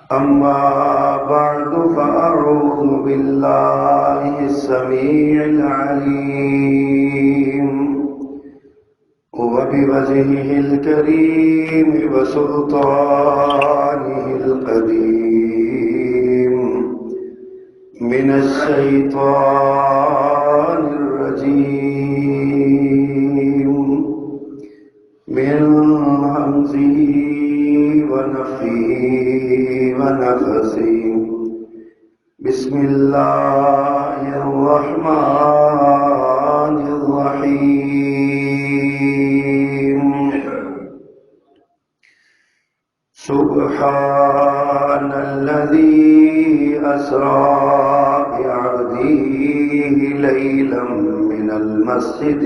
أما بعد فأعوذ بالله السميع العليم وبوجهه الكريم وسلطانه القديم من الشيطان الرجيم من همزه ونفخه ونفثه بسم الله الرحمن الرحيم سبحان الذي أسرى بعبده ليلا من المسجد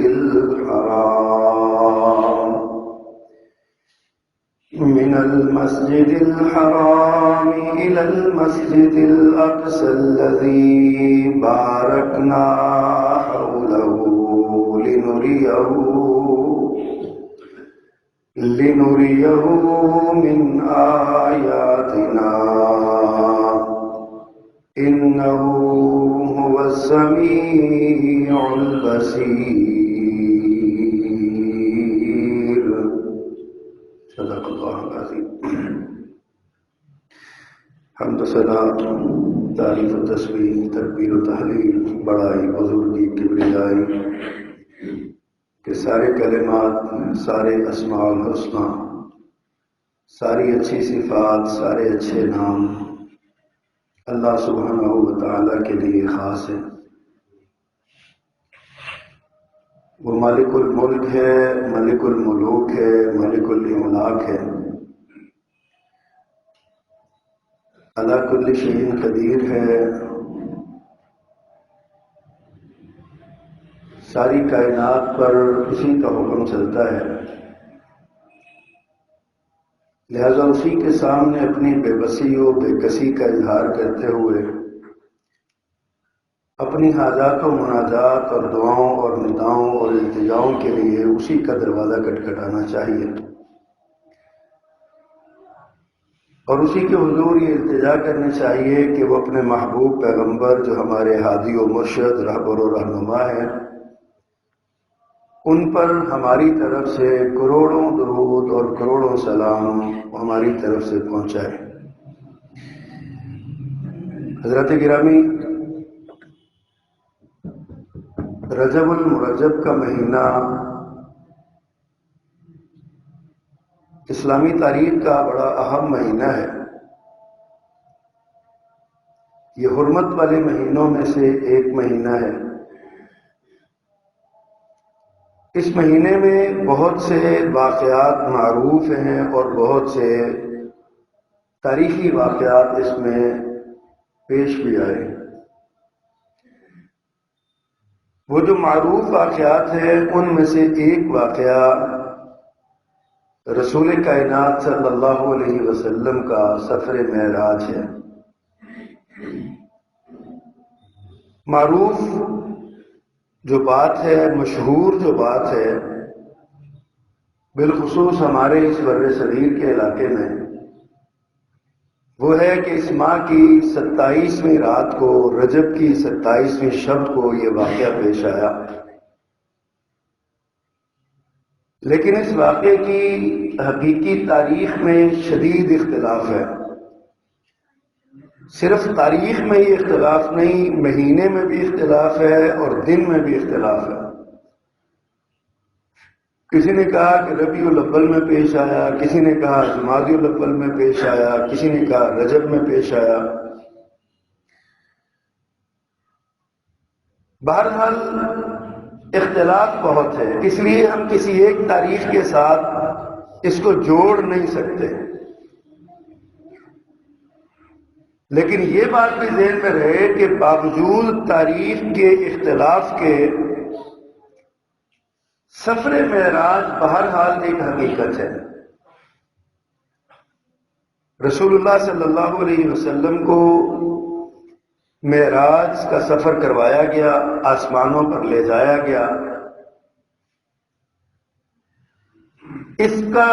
الحرام إلى المسجد الأقصى الذي باركنا حوله لنريه من آياتنا إنه هو السميع البصير صدق اللہ العظیم۔ حمد و ثنا، تعریف و تسبیح، تکبیر و تحلیل، بڑائی، بزرگی، کبریائی کہ سارے کلمات، سارے اسماء الحسنہ، ساری اچھی صفات، سارے اچھے نام اللہ سبحانہ و تعالیٰ کے لیے خاص ہیں۔ وہ مالک الملک ہے، ملک الملوک ہے، ملک الاملاک ہے، علی کل شیء قدیر ہے، ساری کائنات پر اسی کا حکم چلتا ہے، لہذا اسی کے سامنے اپنی بے بسی و بے کسی کا اظہار کرتے ہوئے اپنی حاجات و مناجات اور دعاؤں اور نداؤں اور التجاؤں کے لیے اسی کا دروازہ کھٹکھٹانا چاہیے، اور اسی کے حضور یہ التجا کرنی چاہیے کہ وہ اپنے محبوب پیغمبر جو ہمارے ہادی و مرشد، رہبر و رہنما ہیں، ان پر ہماری طرف سے کروڑوں درود اور کروڑوں سلام ہماری طرف سے پہنچائے۔ حضرت گرامی، رجب المرجب کا مہینہ اسلامی تاریخ کا بڑا اہم مہینہ ہے۔ یہ حرمت والے مہینوں میں سے ایک مہینہ ہے۔ اس مہینے میں بہت سے واقعات معروف ہیں اور بہت سے تاریخی واقعات اس میں پیش بھی آئے۔ وہ جو معروف واقعات ہیں ان میں سے ایک واقعہ رسول کائنات صلی اللہ علیہ وسلم کا سفر معراج ہے۔ معروف جو بات ہے، مشہور جو بات ہے، بالخصوص ہمارے اس بر صغیر کے علاقے میں، وہ ہے کہ اس ماہ کی 27ویں رات کو، رجب کی 27ویں شب کو یہ واقعہ پیش آیا۔ لیکن اس واقعے کی حقیقی تاریخ میں شدید اختلاف ہے۔ صرف تاریخ میں ہی اختلاف نہیں، مہینے میں بھی اختلاف ہے اور دن میں بھی اختلاف ہے۔ کسی نے کہا کہ ربیع الاول میں پیش آیا، کسی نے کہا جمادی الاول میں پیش آیا، کسی نے کہا رجب میں پیش آیا۔ بہرحال اختلاف بہت ہے، اس لیے ہم کسی ایک تاریخ کے ساتھ اس کو جوڑ نہیں سکتے۔ لیکن یہ بات بھی ذہن میں رہے کہ باوجود تاریخ کے اختلاف کے، سفر معراج بہرحال ایک حقیقت ہے۔ رسول اللہ صلی اللہ علیہ وسلم کو معراج کا سفر کروایا گیا، آسمانوں پر لے جایا گیا۔ اس کا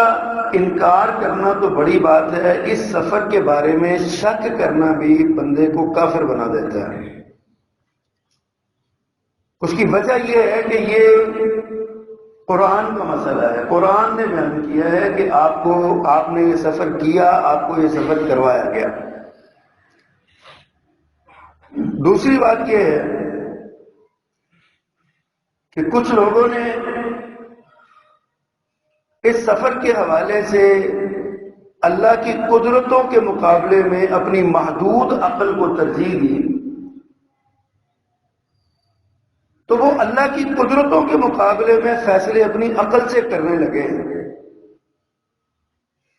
انکار کرنا تو بڑی بات ہے، اس سفر کے بارے میں شک کرنا بھی بندے کو کافر بنا دیتا ہے۔ اس کی وجہ یہ ہے کہ یہ قرآن کا مسئلہ ہے، قرآن نے بیان کیا ہے کہ آپ نے یہ سفر کیا، آپ کو یہ سفر کروایا گیا۔ دوسری بات یہ ہے کہ کچھ لوگوں نے اس سفر کے حوالے سے اللہ کی قدرتوں کے مقابلے میں اپنی محدود عقل کو ترجیح دی، تو وہ اللہ کی قدرتوں کے مقابلے میں فیصلے اپنی عقل سے کرنے لگے،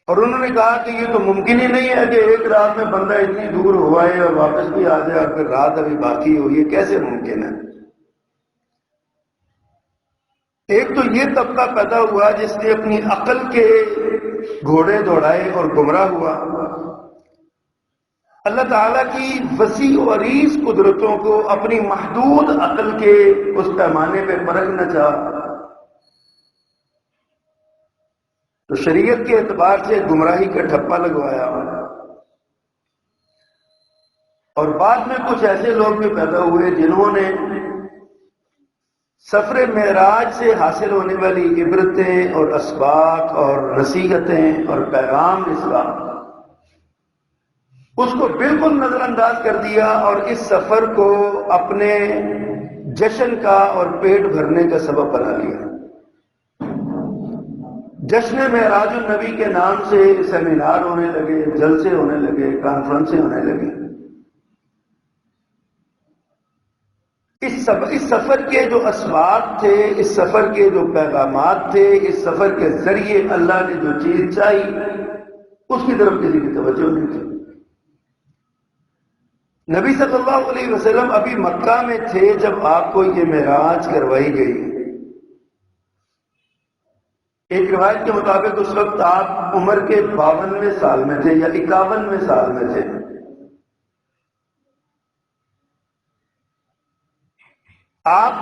اور انہوں نے کہا کہ یہ تو ممکن ہی نہیں ہے کہ ایک رات میں بندہ اتنی دور ہوا ہے اور واپس بھی آ جائے اور پھر رات ابھی باقی ہو، یہ کیسے ممکن ہے؟ ایک تو یہ طبقہ پیدا ہوا جس نے اپنی عقل کے گھوڑے دوڑائے اور گمراہ ہوا، اللہ تعالیٰ کی وسیع و عریض قدرتوں کو اپنی محدود عقل کے اس پیمانے پہ پرکھنا چاہا، تو شریعت کے اعتبار سے گمراہی کا ٹھپا لگوایا، اور بعد میں کچھ ایسے لوگ بھی پیدا ہوئے جنہوں نے سفر معراج سے حاصل ہونے والی عبرتیں اور اسباق اور نصیحتیں اور پیغام اسلام اس کو بالکل نظر انداز کر دیا، اور اس سفر کو اپنے جشن کا اور پیٹ بھرنے کا سبب بنا لیا۔ جشن معراج النبی کے نام سے سیمینار ہونے لگے، جلسے ہونے لگے، کانفرنسیں ہونے لگے۔ اس سفر کے جو اسباق تھے، اس سفر کے جو پیغامات تھے، اس سفر کے ذریعے اللہ نے جو چیز چاہی اس کی طرف کسی کی توجہ نہیں تھی۔ نبی صلی اللہ علیہ وسلم ابھی مکہ میں تھے جب آپ کو یہ معراج کروائی گئی۔ ایک روایت کے مطابق اس وقت آپ عمر کے 52ویں سال میں تھے یا 51ویں سال میں تھے۔ آپ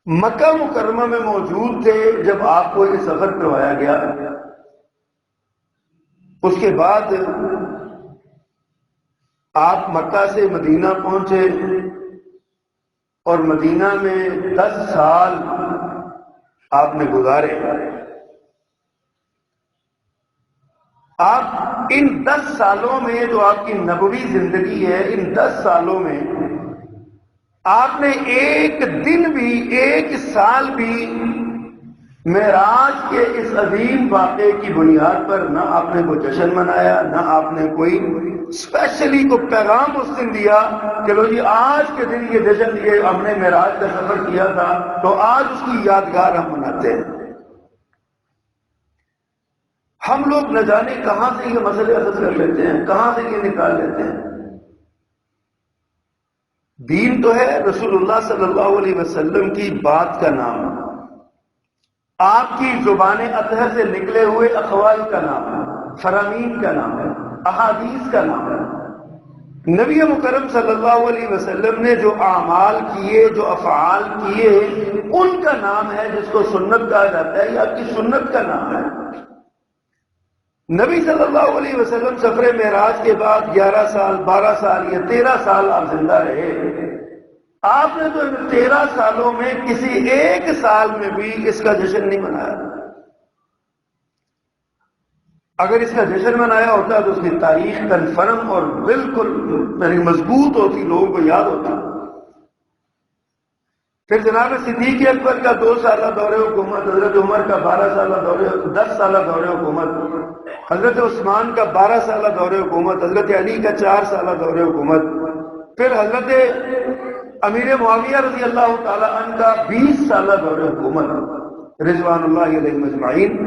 مکہ مکرمہ میں موجود تھے جب آپ کو یہ سفر کروایا گیا۔ اس کے بعد آپ مکہ سے مدینہ پہنچے اور مدینہ میں 10 سال آپ نے گزارے۔ آپ ان 10 سالوں میں جو آپ کی نبوی زندگی ہے، ان 10 سالوں میں آپ نے ایک دن بھی، ایک سال بھی معراج کے اس عظیم واقعے کی بنیاد پر نہ آپ نے کوئی جشن منایا، نہ آپ نے کوئی اسپیشلی کو پیغام اس دن دیا کہ لو جی آج کے دن یہ جشن، یہ ہم نے معراج کا سفر کیا تھا تو آج اس کی یادگار ہم مناتے ہیں۔ ہم لوگ نہ جانے کہاں سے یہ مسئلے اخذ کر لیتے ہیں، کہاں سے یہ نکال لیتے ہیں۔ دین تو ہے رسول اللہ صلی اللہ علیہ وسلم کی بات کا نام، آپ کی زبان اطہر سے نکلے ہوئے اقوال کا نام ہے، فرامین کا نام ہے، احادیث کا نام ہے۔ نبی مکرم صلی اللہ علیہ وسلم نے جو اعمال کیے، جو افعال کیے، ان کا نام ہے جس کو سنت کہا جاتا ہے، یہ آپ کی سنت کا نام ہے۔ نبی صلی اللہ علیہ وسلم سفر معراج کے بعد 11 سال، 12 سال یا 13 سال آپ زندہ رہے۔ آپ نے تو 13 سالوں میں کسی ایک سال میں بھی اس کا جشن نہیں منایا۔ اگر اس کا جشن منایا ہوتا تو اس کی تاریخ کنفرم اور بالکل مضبوط ہوتی، لوگوں کو یاد ہوتا۔ پھر جناب صدیق اکبر کا 2 سالہ دور حکومت، حضرت عمر کا 10 سالہ دور حکومت، حضرت عثمان کا 12 سالہ دور حکومت، حضرت علی کا 4 سالہ دور حکومت، پھر حضرت امیر معاویہ رضی اللہ تعالی عنہ کا 20 سالہ دور حکومت رضوان اللہ علیہ اجمعین۔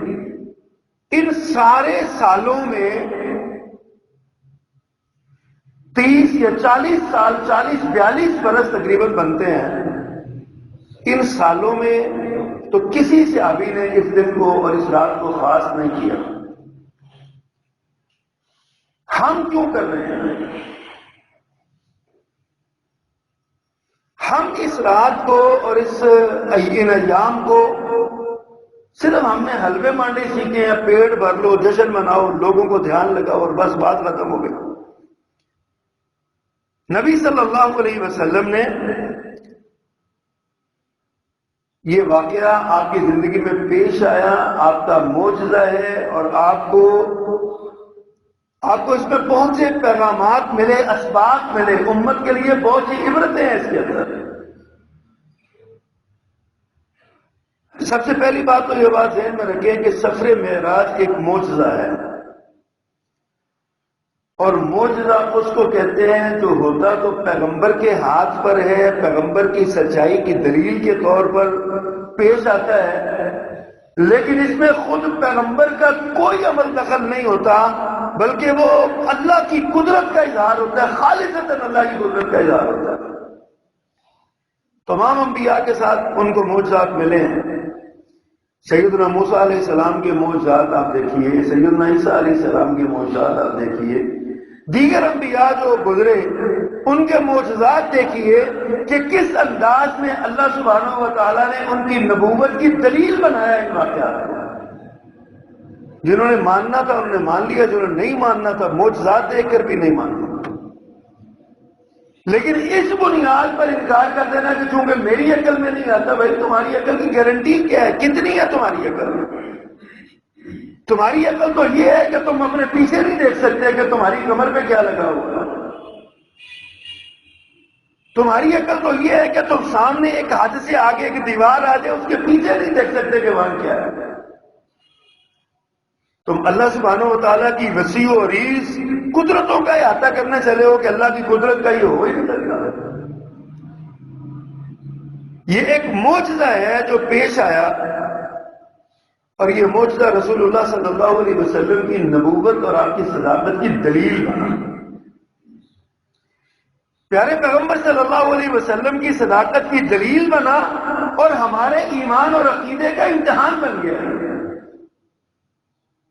ان سارے سالوں میں 30 یا 40 سال، 40-42 برس تقریباً بنتے ہیں۔ ان سالوں میں تو کسی صحابی نے اس دن کو اور اس رات کو خاص نہیں کیا۔ ہم کیوں کر رہے ہیں؟ ہم اس رات کو اور ان ایام کو صرف ہم نے حلوے مانڈے سیکھے ہیں، پیٹ بھر لو، جشن مناؤ، لوگوں کو دھیان لگاؤ اور بس بات ختم ہو گئی۔ نبی صلی اللہ علیہ وسلم نے یہ واقعہ آپ کی زندگی میں پیش آیا، آپ کا معجزہ ہے، اور آپ کو اس میں بہت سے پیغامات ملے، اسباق ملے، امت کے لیے بہت سی عبرتیں ہیں اس کے اندر۔ سب سے پہلی بات تو یہ بات ذہن میں رکھیں کہ سفر معراج ایک معجزہ ہے، اور معجزہ اس کو کہتے ہیں جو ہوتا تو پیغمبر کے ہاتھ پر ہے، پیغمبر کی سچائی کی دلیل کے طور پر پیش آتا ہے، لیکن اس میں خود پیغمبر کا کوئی عمل دخل نہیں ہوتا، بلکہ وہ اللہ کی قدرت کا اظہار ہوتا ہے، خالصتاً اللہ کی قدرت کا اظہار ہوتا ہے۔ تمام انبیاء کے ساتھ ان کو معجزات ملے ہیں۔ سیدنا موسیٰ علیہ السلام کے معجزات آپ دیکھیے، سیدنا عیسیٰ علیہ السلام کے معجزات آپ دیکھیے، دیگر انبیاء جو گزرے ان کے معجزات دیکھیے کہ کس انداز میں اللہ سبحانہ و تعالیٰ نے ان کی نبوت کی دلیل بنایا ان واقعات کو۔ جنہوں نے ماننا تھا انہوں نے مان لیا، جنہوں نے نہیں ماننا تھا معجزات دیکھ کر بھی نہیں ماننا۔ لیکن اس بنیاد پر انکار کر دینا کہ چونکہ میری عقل میں نہیں آتا، بھائی تمہاری عقل کی گارنٹی کیا ہے؟ کتنی ہے تمہاری عقل؟ تمہاری عقل تو یہ ہے کہ تم اپنے پیچھے نہیں دیکھ سکتے کہ تمہاری کمر پہ کیا لگا ہوا۔ تمہاری عقل تو یہ ہے کہ تم سامنے ایک حد سے آگے ایک دیوار آ جائے اس کے پیچھے نہیں دیکھ سکتے کہ وہاں کیا ہے۔ تم اللہ سبحانہ و تعالیٰ کی وسیع و عریض قدرتوں کا احاطہ کرنے چلے ہو کہ اللہ کی قدرت کا یہ ہو ہی نہیں سکتا۔ یہ ایک معجزہ ہے جو پیش آیا، اور یہ معجزہ رسول اللہ صلی اللہ علیہ وسلم کی نبوت اور آپ کی صداقت کی دلیل بنا۔ پیارے پیغمبر صلی اللہ علیہ وسلم کی صداقت کی دلیل بنا اور ہمارے ایمان اور عقیدے کا امتحان بن گیا۔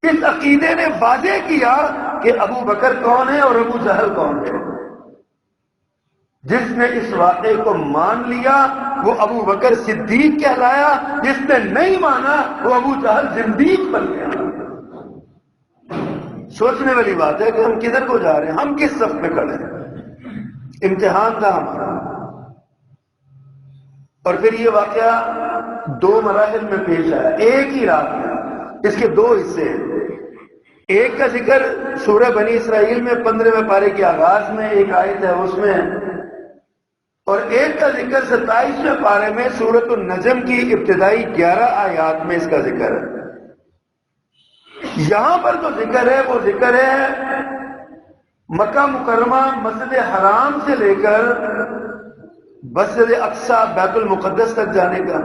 اس عقیدے نے واضح کیا کہ ابو بکر کون ہے اور ابو جہل کون ہے۔ جس نے اس واقعے کو مان لیا وہ ابو بکر صدیق کہلایا، جس نے نہیں مانا وہ ابو جہل زندیق بن گیا۔ سوچنے والی بات ہے کہ ہم کدھر کو جا رہے ہیں، ہم کس صف میں کھڑے ہیں۔ امتحان تھا ہمارا۔ اور پھر یہ واقعہ دو مراحل میں پیش آیا، ایک ہی رات میں۔ اس کے دو حصے ہیں۔ ایک کا ذکر سورہ بنی اسرائیل میں 15ویں پارے کے آغاز میں ایک آیت ہے اس میں، اور ایک کا ذکر 27ویں پارے میں سورۃ النجم کی ابتدائی 11 آیات میں اس کا ذکر ہے۔ یہاں پر جو ذکر ہے وہ ذکر ہے مکہ مکرمہ مسجد حرام سے لے کر مسجد اقصی بیت المقدس تک جانے کا،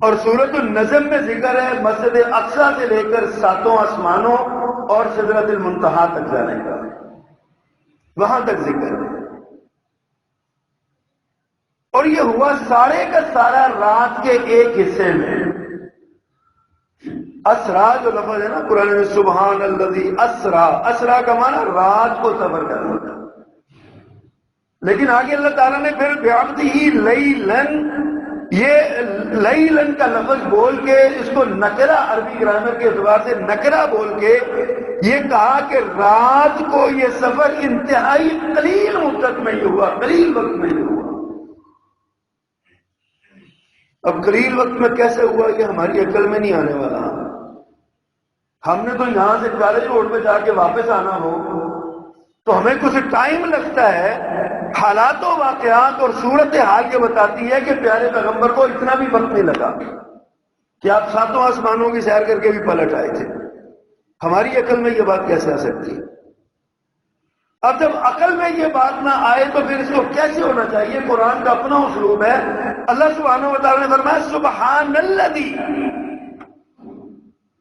اور سورۃ النجم میں ذکر ہے مسجد اقصی سے لے کر 7 آسمانوں اور سدرۃ المنتہا تک جانے کا، وہاں تک ذکر ہے۔ اور یہ ہوا سارے کا سارا رات کے ایک حصے میں۔ اسرا جو لفظ ہے نا قرآن میں، سبحان الذی اسرا، اسرا کا معنی رات کو سفر کرنا تھا، لیکن آگے اللہ تعالیٰ نے پھر بعبدہ لیلن، یہ لیلن کا لفظ بول کے اس کو نکرہ، عربی گرامر کے اعتبار سے نکرہ بول کے یہ کہا کہ رات کو یہ سفر انتہائی قلیل مدت میں ہی ہوا، قلیل وقت میں ہی ہوا۔ اب قلیل وقت میں کیسے ہوا یہ ہماری عقل میں نہیں آنے والا۔ ہم نے تو یہاں سے کالج روڈ پہ جا کے واپس آنا ہو تو ہمیں کچھ ٹائم لگتا ہے۔ حالات و واقعات اور صورت حال یہ بتاتی ہے کہ پیارے پیغمبر کو اتنا بھی وقت نہیں لگا کہ آپ 7 آسمانوں کی سیر کر کے بھی پلٹ آئے تھے۔ ہماری عقل میں یہ بات کیسے آ سکتی ہے؟ اب جب عقل میں یہ بات نہ آئے تو پھر اس کو کیسے ہونا چاہیے؟ قرآن کا اپنا اسلوب ہے۔ اللہ سبحانہ و تعالیٰ نے فرمایا سبحان الذی،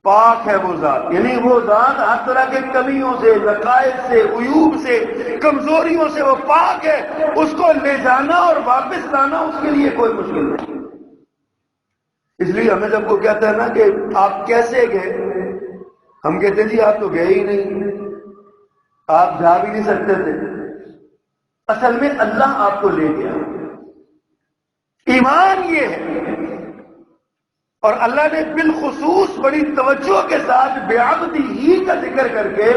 پاک ہے وہ ذات، یعنی وہ ذات ہر طرح کے کمیوں سے، نقائص سے، عیوب سے، کمزوریوں سے وہ پاک ہے۔ اس کو لے جانا اور واپس لانا اس کے لیے کوئی مشکل نہیں۔ اس لیے ہمیں جب کوئی کہتا ہے نا کہ آپ کیسے گئے، ہم کہتے ہیں جی آپ تو گئے ہی نہیں، آپ جا بھی نہیں سکتے تھے۔ اصل میں اللہ آپ کو لے گیا۔ ایمان یہ ہے، اور اللہ نے بالخصوص بڑی توجہ کے ساتھ بعبدہ ہی کا ذکر کر کے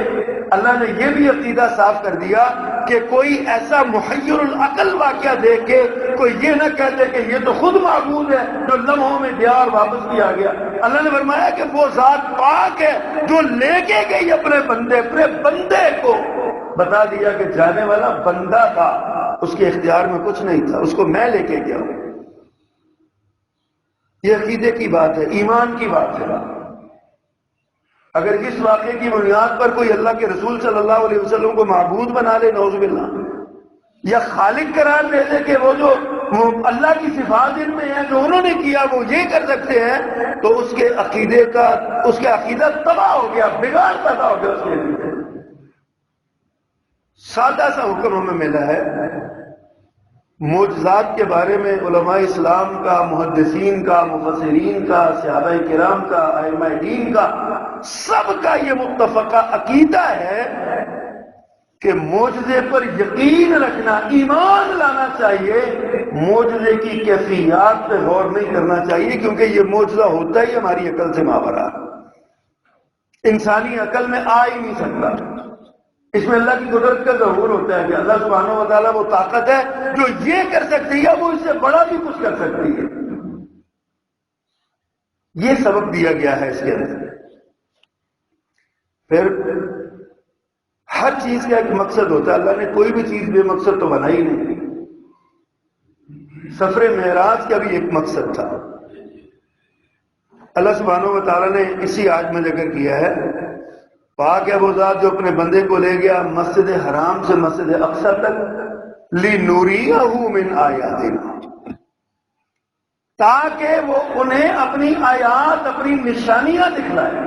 اللہ نے یہ بھی عقیدہ صاف کر دیا کہ کوئی ایسا محیر العقل واقعہ دیکھ کے کوئی یہ نہ کہتے کہ یہ تو خود معبود ہے جو لمحوں میں گیا اور واپس بھی آ گیا. اللہ نے فرمایا کہ وہ ذات پاک ہے جو لے کے گئی اپنے بندے کو بتا دیا کہ جانے والا بندہ تھا، اس کے اختیار میں کچھ نہیں تھا، اس کو میں لے کے گیا ہوں. یہ عقیدے کی بات ہے، ایمان کی بات ہے. اگر اس واقعے کی بنیاد پر کوئی اللہ کے رسول صلی اللہ علیہ وسلم کو معبود بنا لے نعوذ باللہ، یا خالق قرار دے دے کہ وہ جو اللہ کی صفات جن میں ہیں جو انہوں نے کیا وہ یہ کر سکتے ہیں، تو اس کے عقیدہ تباہ ہو گیا، بگاڑ پیدا ہو گیا اس کے عقیدے. سادہ سا حکم ہمیں ملا ہے. معجزات کے بارے میں علماء اسلام کا، محدثین کا، مفسرین کا، صحابہ کرام کا، ائمہ دین کا، سب کا یہ متفقہ عقیدہ ہے کہ معجزے پر یقین رکھنا، ایمان لانا چاہیے. معجزے کی کیفیات پہ غور نہیں کرنا چاہیے، کیونکہ یہ معجزہ ہوتا ہی ہماری عقل سے ماورا، انسانی عقل میں آ ہی نہیں سکتا. اس میں اللہ کی قدرت کا ظہور ہوتا ہے کہ اللہ سبحانہ و تعالیٰ وہ طاقت ہے جو یہ کر سکتی ہے، وہ اس سے بڑا بھی کچھ کر سکتی ہے. یہ سبب دیا گیا ہے اس کے اندر. پھر ہر چیز کا ایک مقصد ہوتا ہے. اللہ نے کوئی بھی چیز بے مقصد تو بنائی نہیں. سفر معراج کا بھی ایک مقصد تھا. اللہ سبحانہ و تعالیٰ نے اسی آیت میں ذکر کیا ہے، پاک ہے وہ ذات جو اپنے بندے کو لے گیا مسجد حرام سے مسجد اقصی تک، لِنُرِيَهُ مِنْ آیَاتِنَا، تاکہ وہ انہیں اپنی آیات، اپنی نشانیاں دکھلائے.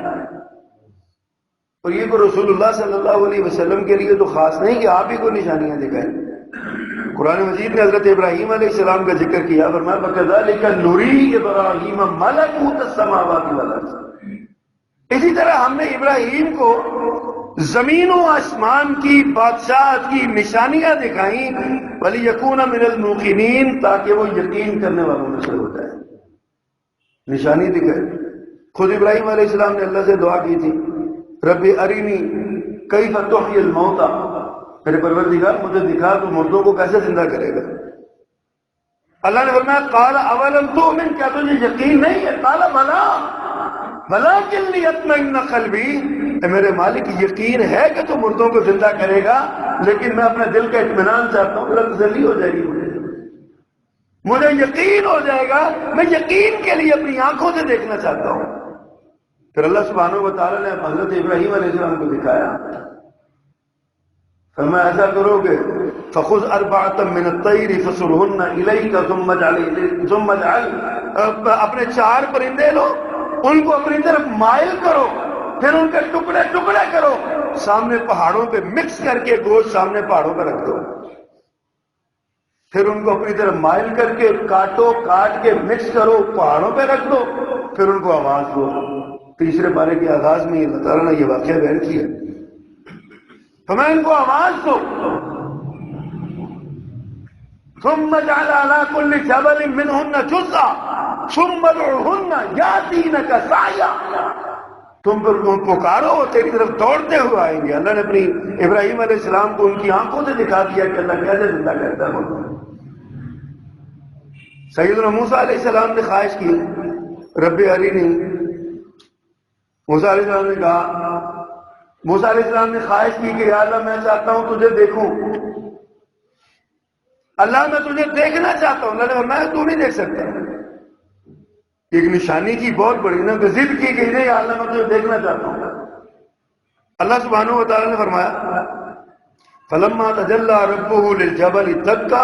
اور یہ کو رسول اللہ صلی اللہ علیہ وسلم کے لیے تو خاص نہیں کہ آپ ہی کو نشانیاں دکھائیں. قرآن مجید نے حضرت ابراہیم علیہ السلام کا ذکر کیا، فرمایا وَكَذَلِكَ نُرِي إِبْرَاهِيمَ مَلَكُوتَ السَّمَاوَاتِ وَالْأَرْضِ. اسی طرح ہم نے ابراہیم کو زمین و آسمان کی بادشاہت کی نشانیاں دکھائیں، وَلِيَكُونَ مِنَ الْمُوقِنِينَ، تاکہ وہ یقین کرنے والوں میں سے ہو جائے. نشانی دکھائی. خود ابراہیم علیہ السلام نے اللہ سے دعا کی تھی، رب ارینی کیف تحیی الموتى، میرے پروردگار مجھے دکھا تو مردوں کو کیسے زندہ کرے گا. اللہ نے فرمایا قال اولم تؤمن، کیا تجھے یقین نہیں ہے؟ قال بلا ولکن لیطمئن قلبی، اے میرے مالک یقین ہے کہ تو مردوں کو زندہ کرے گا، لیکن میں اپنے دل کا اطمینان چاہتا ہوں، میرا تسلی ہو جائے گی، مجھے یقین ہو جائے گا، میں یقین کے لیے اپنی آنکھوں سے دیکھنا چاہتا ہوں. پھر اللہ سبحانہ و تعالیٰ نے حضرت ابراہیم علیہ السلام کو دکھایا، فرمایا ایسا کرو گے فخذ اربعۃ من الطیر فصرهن الیک ثم اجعل، اپنے 4 پرندے لو، ان کو اپنی طرف مائل کرو، پھر ان کے ٹکڑے ٹکڑے کرو، سامنے پہاڑوں پہ مکس کر کے گوشت سامنے پہاڑوں پہ رکھ دو، پھر ان کو اپنی طرف مائل کر کے کاٹو، کاٹ کے مکس کرو، پہاڑوں پہ رکھ دو، پھر ان کو آواز دو. تیسرے پارے کے آغاز میں اللہ تعالیٰ نے یہ واقعہ بیان کیا، ہمیں ان کو آواز دو. ثم جعل على كل جبل منهن جزءا ثم ادعوهن ياتينك سعيا، تم پر پکارو وہ تیری طرف دوڑتے ہوئے آئیں گے. اللہ نے اپنی ابراہیم علیہ السلام کو ان کی آنکھوں سے دکھا دیا کہ اللہ کیسے زندہ کرتا ہے. سیدنا موسیٰ علیہ السلام نے خواہش کی، رب ارینی، موسیٰ علیہ السلام نے کہا، موسیٰ علیہ السلام نے خواہش کی کہ یا اللہ میں چاہتا ہوں تجھے دیکھوں، اللہ میں تجھے دیکھنا چاہتا ہوں. اللہ نے فرمایا تو نہیں دیکھ سکتا. ایک نشانی کی بہت بڑی نا، ضد کی گئی نہیں، یا اللہ میں تجھے دیکھنا چاہتا ہوں. اللہ سبحانہ و تعالیٰ نے فرمایا فلما تجلی ربہ للجبل دکا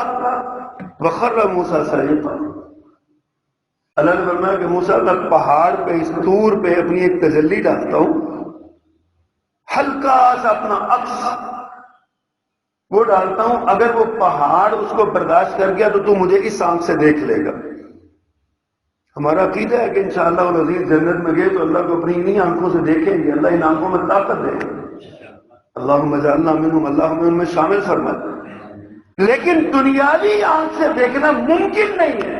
وخر موسیٰ صعقا. اللہ نے فرمایا کہ موسیٰ میں پہاڑ پہ اس طور پہ اپنی ایک تجلی ڈالتا ہوں، ہلکا سا اپنا عکس وہ ڈالتا ہوں، اگر وہ پہاڑ اس کو برداشت کر گیا تو مجھے اس آنکھ سے دیکھ لے گا. ہمارا عقیدہ ہے کہ انشاءاللہ العزیز جنت میں گئے تو اللہ کو اپنی انہی آنکھوں سے دیکھیں گے. اللہ ان آنکھوں میں طاقت دے گا. اللہم اجعلنا منہم، اللہم ان میں شامل فرما. لیکن دنیاوی آنکھ سے دیکھنا ممکن نہیں ہے.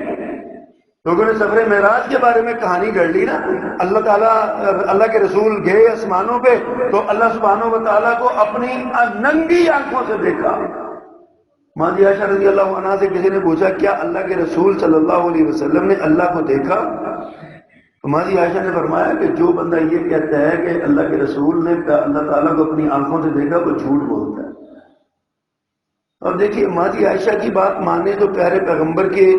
لوگوں نے سفر معراج کے بارے میں کہانی گڑھ لی نا، اللہ تعالیٰ اللہ کے رسول گئے آسمانوں پہ تو اللہ سبحانہ و تعالیٰ کو اپنی ننگی آنکھوں سے دیکھا۔ ماں جی عائشہ رضی اللہ عنہا سے کسی نے پوچھا کیا اللہ کے رسول صلی اللہ علیہ وسلم نے اللہ کو دیکھا؟ تو ماں جی عائشہ نے فرمایا کہ جو بندہ یہ کہتا ہے کہ اللہ کے رسول نے اللہ تعالیٰ کو اپنی آنکھوں سے دیکھا وہ جھوٹ بولتا ہے۔ اور دیکھیے ماں جی عائشہ کی بات مانے تو پیارے پیغمبر کے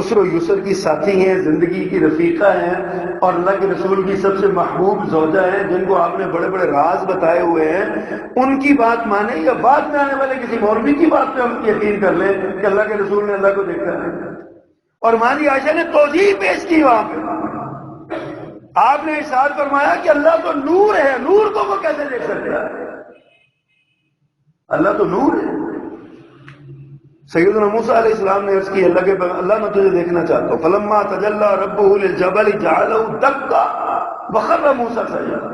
اسر و یسر کی ساتھی ہیں، زندگی کی رفیقہ ہیں، اور اللہ کے رسول کی سب سے محبوب زوجہ ہیں جن کو آپ نے بڑے بڑے راز بتائے ہوئے ہیں، ان کی بات مانیں یا بعد میں آنے والے کسی مولوی کی بات پہ ہم یقین کر لیں کہ اللہ کے رسول نے اللہ کو دیکھا ہے؟ اور ماں جی عائشہ نے توضیح پیش کی وہاں پہ، آپ نے ارشاد فرمایا کہ اللہ تو نور ہے، نور کو وہ کیسے دیکھ سکتا ہے؟ اللہ تو نور ہے۔ سیدنا موسیٰ علیہ السلام نے عرض کی اللہ میں تجھے دیکھنا چاہتا ہوں، فلما تجلی ربہ للجبل جعلہ دکا وخر موسیٰ سجدا۔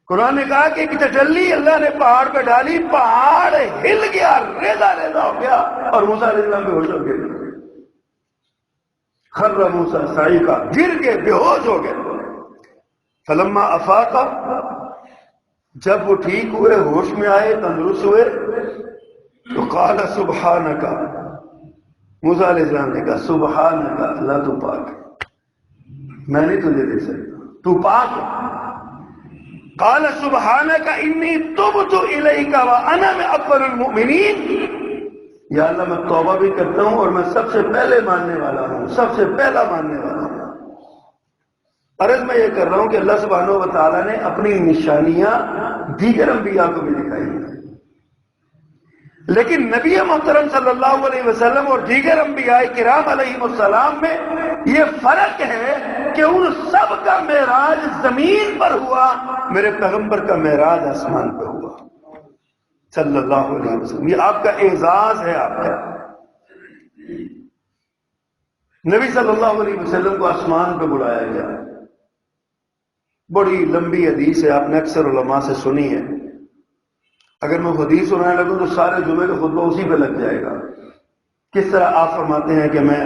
قرآن نے کہا کہ ایک تجلی اللہ نے پہاڑ پہ ڈالی، پہاڑ ہل گیا، ریزہ ریزہ ہو گیا، اور موسیٰ علیہ السلام بے ہوش ہو گئے۔ خر موسیٰ صعقا، گر کے بے ہوش ہو گئے۔ فلما افاق، جب وہ ٹھیک ہوئے، ہوش میں آئے، تندرست ہوئے، تو قال سبحانک، موسیٰ علیہ السلام نے کہا سبحانک، اللہ تو پاک ہے، میں نہیں تجھے دیکھ سکتا، تو پاک ہے۔ قال سبحانک انی تبت الیک وانا من اول المؤمنین، یا اللہ میں توبہ بھی کرتا ہوں اور میں سب سے پہلے ماننے والا ہوں، سب سے پہلا ماننے والا ہوں۔ عرض میں یہ کر رہا ہوں کہ اللہ سبحانہ و تعالیٰ نے اپنی نشانیاں دیگر انبیاء کو بھی دکھائی ہیں، لیکن نبی محترم صلی اللہ علیہ وسلم اور دیگر انبیاء کرام علیہ السلام میں یہ فرق ہے کہ ان سب کا معراج زمین پر ہوا، میرے پیغمبر کا معراج آسمان پہ ہوا صلی اللہ علیہ وسلم۔ یہ آپ کا اعزاز ہے۔ آپ کا نبی صلی اللہ علیہ وسلم کو آسمان پہ بلایا گیا، بڑی لمبی حدیث ہے، آپ نے اکثر علماء سے سنی ہے۔ اگر میں حدیث سنانے لگوں تو سارے جمعے کا خطبہ اسی پہ لگ جائے گا۔ کس طرح آپ فرماتے ہیں کہ میں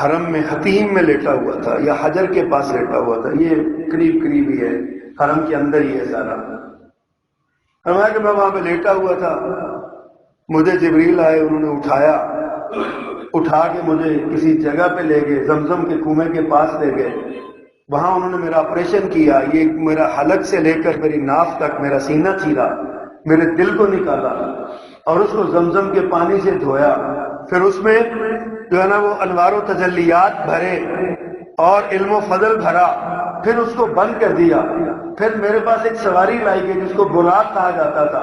حرم میں حتیم میں لیٹا ہوا تھا یا حجر کے پاس لیٹا ہوا تھا، یہ قریب قریب ہی ہے، حرم کے اندر ہی ہے سارا۔ فرمایا کہ میں وہاں پہ لیٹا ہوا تھا، مجھے جبریل آئے، انہوں نے اٹھا کے مجھے کسی جگہ پہ لے گئے، زمزم کے کنویں کے پاس لے گئے، وہاں انہوں نے میرا آپریشن کیا، یہ میرا حلق سے لے کر میری ناف تک میرا سینہ چیرا، میرے دل کو نکالا اور اس کو زمزم کے پانی سے دھویا، پھر اس میں جو ہے نا وہ انوار و تجلیات بھرے اور علم و فضل بھرا، پھر اس کو بند کر دیا۔ پھر میرے پاس ایک سواری لائی گئی جس کو براق کہا جاتا تھا،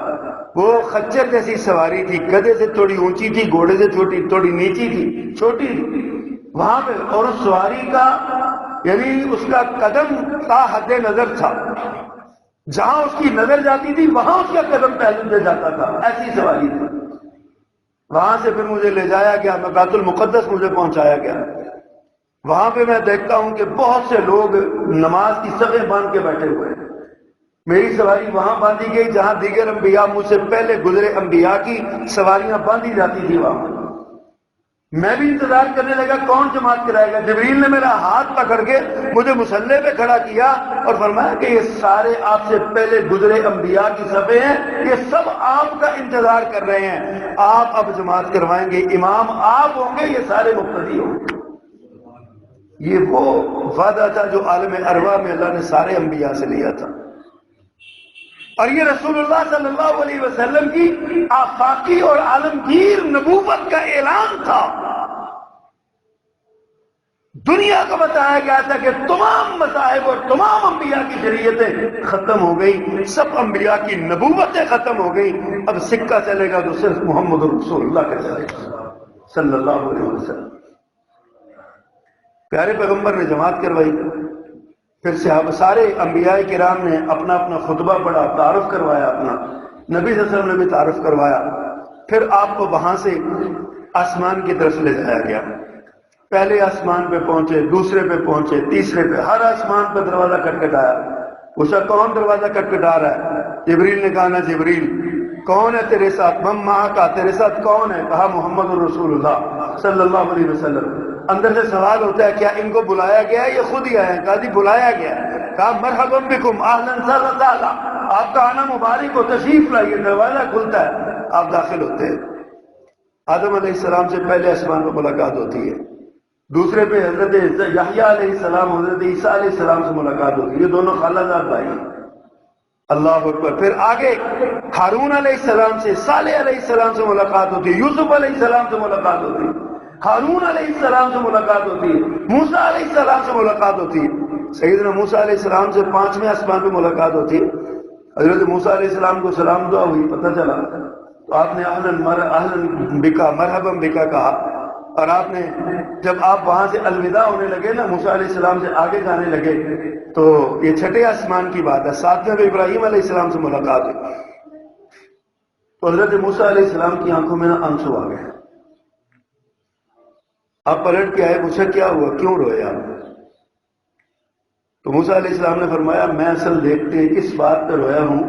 وہ خچر جیسی سواری تھی، گدھے سے تھوڑی اونچی تھی، گھوڑے سے تھوڑی نیچی تھی، چھوٹی تھی وہاں پہ، اور اس سواری کا یعنی اس کا قدم تا حد نظر تھا، جہاں اس کی نظر جاتی تھی وہاں اس کا قدم پہلے سے جاتا تھا، ایسی سواری تھی۔ وہاں سے پھر مجھے لے جایا گیا، بیت المقدس مجھے پہنچایا گیا۔ وہاں پہ میں دیکھتا ہوں کہ بہت سے لوگ نماز کی صفیں باندھ کے بیٹھے ہوئے ہیں۔ میری سواری وہاں باندھی گئی جہاں دیگر انبیاء مجھ سے پہلے گزرے انبیاء کی سواریاں باندھی جاتی تھی وہاں۔ میں بھی انتظار کرنے لگا کون جماعت کرائے گا۔ جبریل نے میرا ہاتھ پکڑ کے مجھے مصلی پہ کھڑا کیا اور فرمایا کہ یہ سارے آپ سے پہلے گزرے انبیاء کی صفیں ہیں، یہ سب آپ کا انتظار کر رہے ہیں، آپ اب جماعت کروائیں گے، امام آپ ہوں گے، یہ سارے مقتدی ہوں گے۔ یہ وہ وعدہ تھا جو عالم ارواح میں اللہ نے سارے انبیاء سے لیا تھا، اور یہ رسول اللہ صلی اللہ علیہ وسلم کی آفاقی اور عالمگیر نبوت کا اعلان تھا۔ دنیا کو بتایا گیا تھا کہ تمام مذاہب اور تمام انبیاء کی شریعتیں ختم ہو گئی، سب انبیاء کی نبوتیں ختم ہو گئی، اب سکہ چلے گا تو صرف محمد رسول اللہ کا چلے گا صلی اللہ علیہ وسلم۔ پیارے پیغمبر نے جماعت کروائی، پھر صحابہ سارے انبیاء کرام نے اپنا اپنا خطبہ پڑھا، تعارف کروایا، اپنا نبی صلی اللہ علیہ وسلم نے بھی تعارف کروایا، پھر آپ کو وہاں سے آسمان کی طرف لے جایا گیا۔ پہلے آسمان پہ پہنچے، دوسرے پہ پہنچے، تیسرے پہ، ہر آسمان پہ دروازہ کٹکھٹایا۔ پوچھا کون دروازہ کٹکھٹا رہا ہے؟ جبریل نے کہا نا جبریل۔ کون ہے تیرے ساتھ؟ من معک، تیرے ساتھ کون ہے؟ کہا محمد الرسول اللہ صلی اللہ علیہ وسلم۔ اندر سے سوال ہوتا ہے کیا ان کو بلایا گیا ہے یا خود ہی آئے ہیں؟ کہا جی بلایا گیا ہے۔ کہا مرحبا بکم اہلا سہلا، آپ کا آنا مبارک ہو، تشریف لائیے، دروازہ کھلتا ہے، آپ داخل ہوتے ہیں۔ آدم علیہ السلام سے پہلے آسمان پر ملاقات ہوتی ہے، دوسرے پہ حضرت یحییٰ علیہ السلام، حضرت عیسیٰ علیہ السلام سے ملاقات ہوتی ہے، یہ دونوں خالہ زاد بھائی ہیں۔ اللہ اکبر۔ پھر آگے ہارون علیہ السلام سے، صالح علیہ السلام سے ملاقات ہوتی ہے، یوسف علیہ السلام سے ملاقات ہوتی ہے، ہارون علیہ السلام سے ملاقات ہوتی ہے، موسیٰ علیہ السلام سے ملاقات ہوتی ہے۔ سیدنا موسیٰ علیہ السلام سے 5ویں آسمان پہ ملاقات ہوتی ہے۔ حضرت موسیٰ علیہ السلام کو سلام دعا ہوئی، پتہ چلا تو آپ نے اہلاً بکا، مرحبا بکا کہا، اور آپ نے جب آپ وہاں سے الوداع ہونے لگے نا، موسیٰ علیہ السلام سے آگے جانے لگے، تو یہ 6 آسمان کی بات ہے، 7ویں پہ ابراہیم علیہ السلام سے ملاقات ہوئی، تو حضرت موسیٰ علیہ السلام کی آنکھوں میں نا آنسو آ گئے۔ آپ پلٹ کے آئے، پوچھا کیا ہوا، کیوں روئے آپ؟ تو موسیٰ علیہ السلام نے فرمایا میں اصل دیکھتے اس بات پر رویا ہوں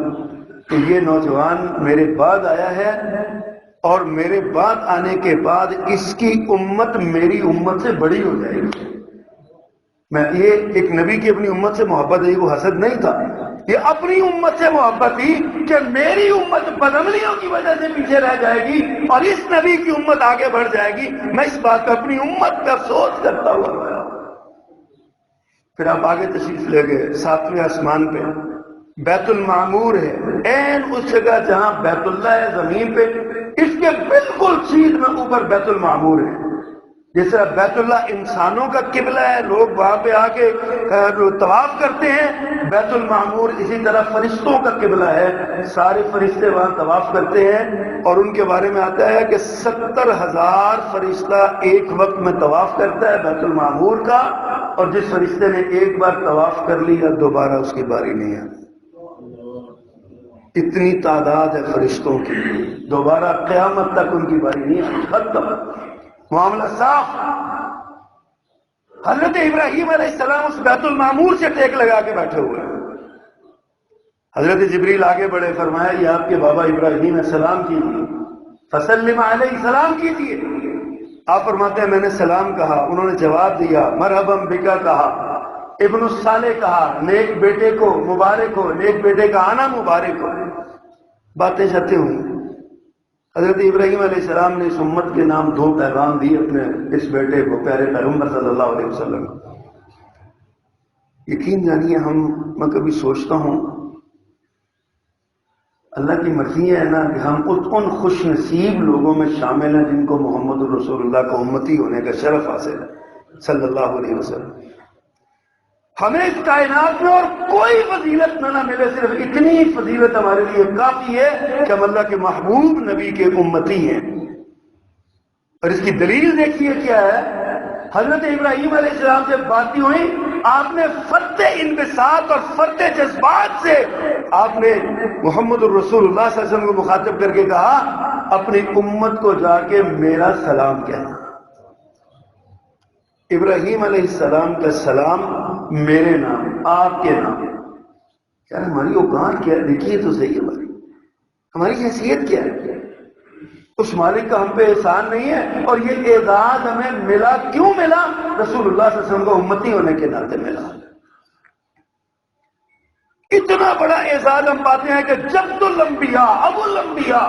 کہ یہ نوجوان میرے بعد آیا ہے، اور میرے بعد آنے کے بعد اس کی امت میری امت سے بڑی ہو جائے گی۔ میں یہ ایک نبی کی اپنی امت سے محبت ہے، وہ حسد نہیں تھا، یہ اپنی امت سے محبت تھی کہ میری امت بدعملیوں کی وجہ سے پیچھے رہ جائے گی اور اس نبی کی امت آگے بڑھ جائے گی، میں اس بات کا اپنی امت کا افسوس کرتا ہوا رویا۔ پھر آپ آگے تشریف لے گئے 7ویں آسمان پہ، بیت المعمور ہے، عین اس جگہ جہاں بیت اللہ ہے زمین پہ، اس کے بالکل سیدھ میں اوپر بیت المعمور ہے۔ جس طرح بیت اللہ انسانوں کا قبلہ ہے، لوگ وہاں پہ آ کے طواف کرتے ہیں، بیت المعمور اسی طرح فرشتوں کا قبلہ ہے، سارے فرشتے وہاں طواف کرتے ہیں، اور ان کے بارے میں آتا ہے کہ 70,000 فرشتہ ایک وقت میں طواف کرتا ہے بیت المعمور کا، اور جس فرشتے نے ایک بار طواف کر لیا دوبارہ اس کی باری نہیں ہے۔ اتنی تعداد ہے فرشتوں کی، دوبارہ قیامت تک ان کی باری نہیں ہے، ختم، معاملہ صاف۔ حضرت ابراہیم علیہ السلام اس بیت المعمور سے ٹیک لگا کے بیٹھے ہوئے ہیں۔ حضرت جبریل آگے بڑھے، فرمایا یہ آپ کے بابا ابراہیم علیہ السلام کیجیے، فسلم علیہ السلام کیجیے۔ آپ فرماتے ہیں میں نے سلام کہا، انہوں نے جواب دیا، مرحبا بکا کہا، ابن الصالح کہا، نیک بیٹے کو مبارک ہو، نیک بیٹے کا آنا مبارک ہو، باتیں شتیں ہوئی۔ حضرت ابراہیم علیہ السلام نے اس امت کے نام 2 پیغام دیے اپنے اس بیٹے کو، پیارے پیغمبر صلی اللہ علیہ وسلم۔ یقین جانیے میں کبھی سوچتا ہوں اللہ کی مرضی ہے نا کہ ہم ان خوش نصیب لوگوں میں شامل ہیں جن کو محمد الرسول اللہ کا امتی ہونے کا شرف حاصل ہے صلی اللہ علیہ وسلم۔ ہمیں اس کائنات میں اور کوئی فضیلت نہ ملے، صرف اتنی فضیلت ہمارے لیے کافی ہے کہ ہم اللہ کے محبوب نبی کے امتی ہیں۔ اور اس کی دلیل دیکھیے کیا ہے، حضرت ابراہیم علیہ السلام سے باتیں ہوئی، آپ نے فرط انبساط اور فرط جذبات سے آپ نے محمد الرسول اللہ صلی اللہ علیہ وسلم کو مخاطب کر کے کہا اپنی امت کو جا کے میرا سلام کہنا۔ ابراہیم علیہ السلام کا سلام میرے نام، آپ کے نام۔ یار ہماری اوقات کیا ہے، دیکھیے تو صحیح ہماری حیثیت کیا ہے، اس مالک کا ہم پہ احسان نہیں ہے، اور یہ اعزاز ہمیں ملا کیوں ملا؟ رسول اللہ صلی اللہ علیہ وسلم کو امتی ہونے کے ناطے ملا۔ اتنا بڑا اعزاز ہم پاتے ہیں کہ جد الانبیاء، ابو الانبیاء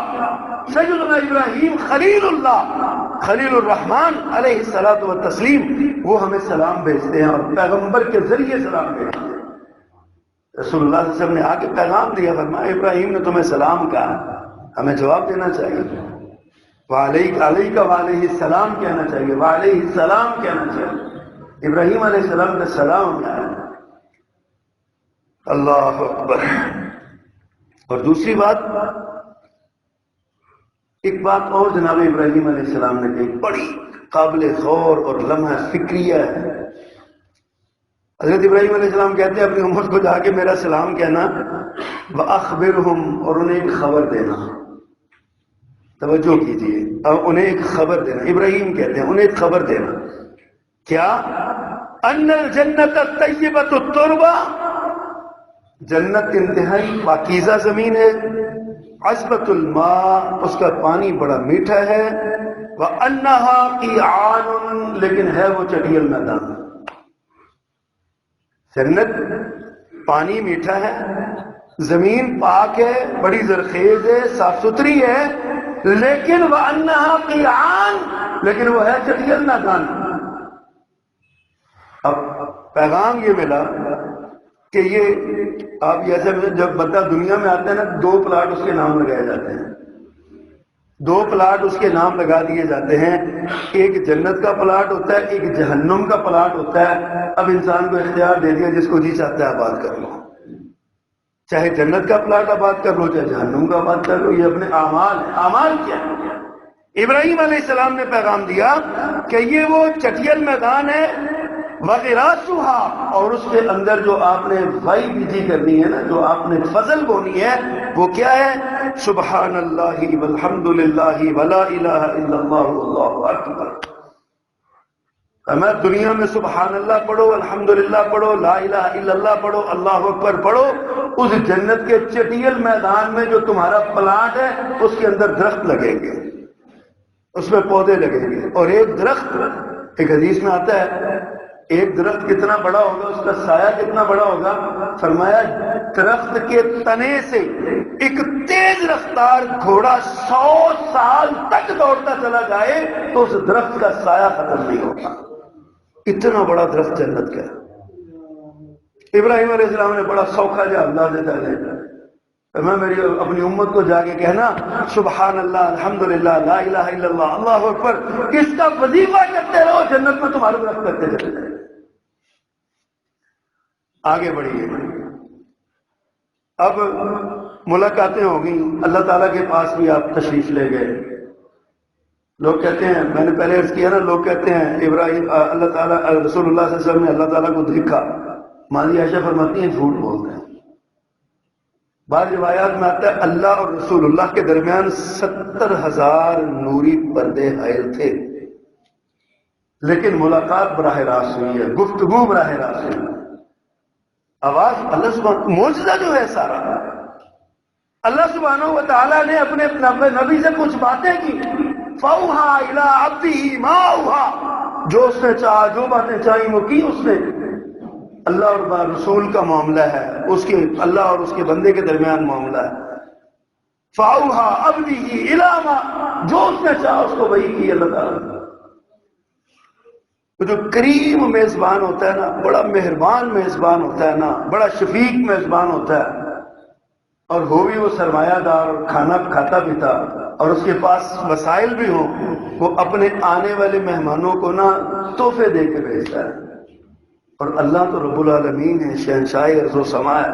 سیدنا ابراہیم خلیل اللہ، خلیل الرحمن علیہ الصلوۃ والتسلیم، وہ ہمیں سلام بھیجتے ہیں اور پیغمبر کے ذریعے سلام بھیجتے ہیں۔ رسول اللہ صلی اللہ علیہ وسلم نے آ کے پیغام دیا، فرمایا ابراہیم نے تمہیں سلام کہا، ہمیں جواب دینا چاہیے، وعلیک علیک وعلیہ السلام کہنا چاہیے، وعلیہ السلام کہنا چاہیے۔ ابراہیم علیہ السلام کا سلام ہے۔ اللہ اکبر۔ اور دوسری بات، ایک بات اور جناب ابراہیم علیہ السلام نے کہی، بڑی قابل غور اور لمحہ فکریہ ہے۔ حضرت ابراہیم علیہ السلام کہتے ہیں اپنی امت کو جا کے میرا سلام کہنا، وَأَخْبِرْهُمْ، اور انہیں ایک خبر دینا۔ توجہ کیجیے، اب انہیں ایک خبر دینا، ابراہیم کہتے ہیں انہیں ایک خبر دینا، کیا؟ أَنَّ الْجَنَّةَ الطَّيِّبَةُ التُّرْبَةُ، جنت انتہائی پاکیزہ زمین ہے، عذبۃ الماء، اس کا پانی بڑا میٹھا ہے، وَأَنَّهَا قِيعَانٌ، لیکن ہے وہ چٹیل میدان۔ جنت پانی میٹھا ہے، زمین پاک ہے، بڑی زرخیز ہے، صاف ستھری ہے، لیکن وَأَنَّهَا قِيعَانٌ، لیکن وہ ہے چٹیل میدان۔ اب پیغام یہ ملا کہ یہ آپ جیسے جب بندہ دنیا میں آتا ہے نا، 2 پلاٹ اس کے نام لگائے جاتے ہیں، 2 پلاٹ اس کے نام لگا دیے جاتے ہیں، ایک جنت کا پلاٹ ہوتا ہے، ایک جہنم کا پلاٹ ہوتا ہے۔ اب انسان کو اختیار دے دیا، جس کو جی چاہتا ہے آباد کر لو، چاہے جنت کا پلاٹ آباد کر لو، چاہے جہنم کا آباد کر لو، یہ اپنے اعمال ہیں۔ اعمال کیا ہے؟ ابراہیم علیہ السلام نے پیغام دیا کہ یہ وہ چٹیل میدان ہے، وَغِرَاسُهَا، اور اس کے اندر جو آپ نے وائی بیجی کرنی ہے نا، جو آپ نے فضل بونی ہے، وہ کیا ہے؟ سبحان اللہ والحمد للہ ولا الہ الا اللہ واللہ اکبر۔ میں دنیا میں سبحان اللہ پڑھو، الحمدللہ پڑھو، لا الہ الا اللہ پڑھو، اللہ اکبر پڑھو، اس جنت کے چٹیل میدان میں جو تمہارا پلاٹ ہے اس کے اندر درخت لگیں گے، اس میں پودے لگیں گے، اور ایک درخت، ایک حدیث میں آتا ہے ایک درخت کتنا بڑا ہوگا، اس کا سایہ کتنا بڑا ہوگا، فرمایا درخت کے تنے سے ایک تیز رفتار گھوڑا 100 سال تک دوڑتا چلا جائے تو اس درخت کا سایہ ختم نہیں ہوگا، اتنا بڑا درخت جنت کا۔ ابراہیم علیہ السلام نے بڑا سوکھا جا انداز دیتا ہے، میں میری اپنی امت کو جا کے کہنا سبحان اللہ، الحمدللہ، لا الہ الا اللہ، اللہ اکبر، اس کا وظیفہ کرتے رہو، جنت میں تمہارے درخت کرتے چلے جائیں۔ آگے بڑھیے، اب ملاقاتیں ہو گئیں، اللہ تعالیٰ کے پاس بھی آپ تشریف لے گئے۔ لوگ کہتے ہیں، میں نے پہلے عرض کیا نا، لوگ کہتے ہیں ابراہیم اللہ تعالیٰ رسول اللہ صلی اللہ علیہ وسلم نے اللہ تعالیٰ کو دیکھا، ماں عائشہ فرماتی ہیں جھوٹ بولتے ہیں۔ بعض روایات میں آتا ہے اللہ اور رسول اللہ کے درمیان 70,000 نوری پردے حائل تھے، لیکن ملاقات براہ راست ہوئی ہے، گفتگو براہ راست ہوئی ہے۔ آواز اللہ سبحانہ، معجزہ جو ہے سارا اللہ سبحانہ و تعالیٰ نے اپنے نبی سے کچھ باتیں کی، فَأَوْحَىٰ إِلَىٰ عَبْدِهِ مَا أَوْحَىٰ، جو اس نے چاہا، جو باتیں چاہی وہ کی اس نے۔ اللہ اور رسول کا معاملہ ہے، اس کے اللہ اور اس کے بندے کے درمیان معاملہ ہے۔ فَأَوْحَىٰ عَبْدِهِ إِلَىٰ مَا، جو اس نے چاہا اس کو وحی کی اللہ تعالیٰ نے۔ جو کریم میزبان ہوتا ہے نا، بڑا مہربان میزبان ہوتا ہے نا، بڑا شفیق میزبان ہوتا ہے، اور ہو بھی وہ سرمایہ دار اور کھانا کھاتا پیتا اور اس کے پاس وسائل بھی ہوں، وہ اپنے آنے والے مہمانوں کو نا تحفے دے کے بھیجتا ہے۔ اور اللہ تو رب العالمین ہے، شہنشاہ ارض و سماء ہے،